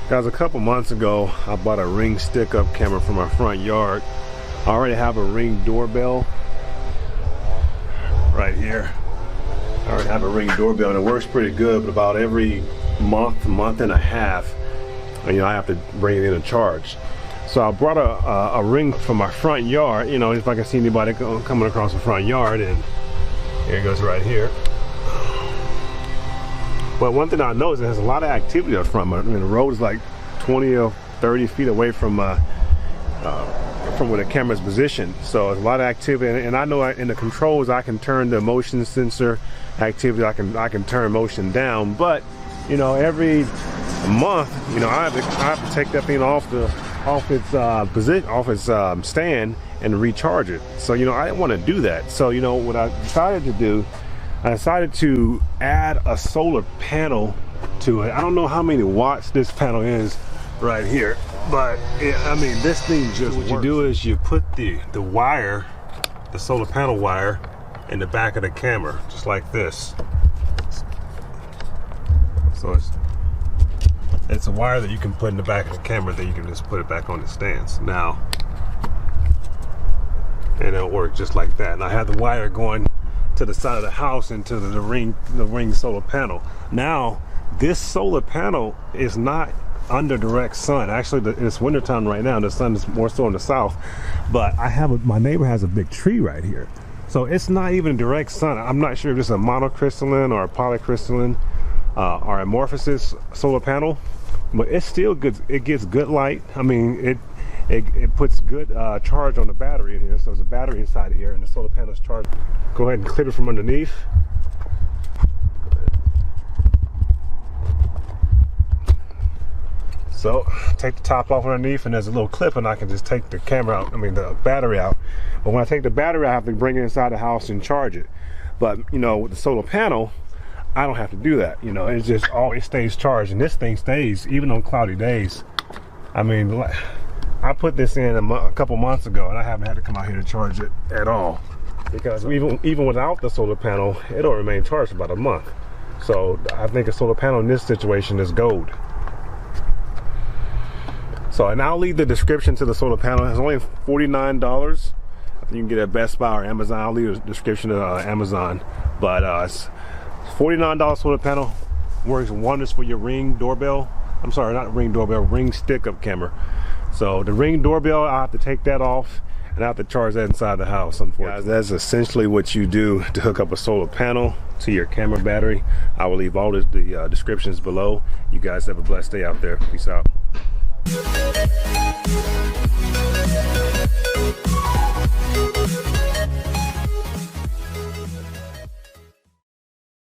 Guys, a couple months ago, I bought a Ring stick-up camera for my front yard. I already have a Ring doorbell right here. I already have a Ring doorbell and it works pretty good, but about every month and a half, I have to bring it in and charge. So I brought a Ring for my front yard, if I can see anybody coming across the front yard, and here it goes right here. But one thing I noticed, there's a lot of activity up front. I mean, the road is like 20 or 30 feet away from where the camera's positioned. So there's a lot of activity, and I know in the controls I can turn the motion sensor activity. I can turn motion down, but every month, I have to take that thing off its position, off its stand, and recharge it. So I didn't want to do that. So what I decided to do, I decided to add a solar panel to it. I don't know how many watts this panel is right here, but this thing just works. What you do is you put the wire, the solar panel wire, in the back of the camera, just like this. So it's a wire that you can put in the back of the camera that you can just put it back on the stands now, and it'll work just like that. And I have the wire going to the side of the house into the ring solar panel. Now this solar panel is not under direct sun. Actually, it's wintertime right now. The sun is more so in the south, but my neighbor has a big tree right here, so it's not even direct sun. I'm not sure if it's a monocrystalline or a polycrystalline or amorphous solar panel, but it's still good. It gets good light. I mean, it puts good charge on the battery in here. So there's a battery inside here, and the solar panel is charged. Go ahead and clip it from underneath. So take the top off underneath, and there's a little clip, and I can just take the camera out. The battery out. But when I take the battery, I have to bring it inside the house and charge it. But with the solar panel, I don't have to do that. It's just always stays charged, and this thing stays even on cloudy days. I put this in a couple months ago, and I haven't had to come out here to charge it at all, because even without the solar panel, it'll remain charged for about a month. So I think a solar panel in this situation is gold. So, and I'll leave the description to the solar panel. It's only $49. I think you can get it at Best Buy or Amazon. I'll leave the description to Amazon. But it's $49 solar panel. Works wonders for your Ring doorbell. I'm sorry, not Ring doorbell, Ring stick-up camera. So the Ring doorbell, I have to take that off, and I have to charge that inside the house, unfortunately. Guys, that's essentially what you do to hook up a solar panel to your camera battery. I will leave all the descriptions below. You guys have a blessed day out there. Peace out.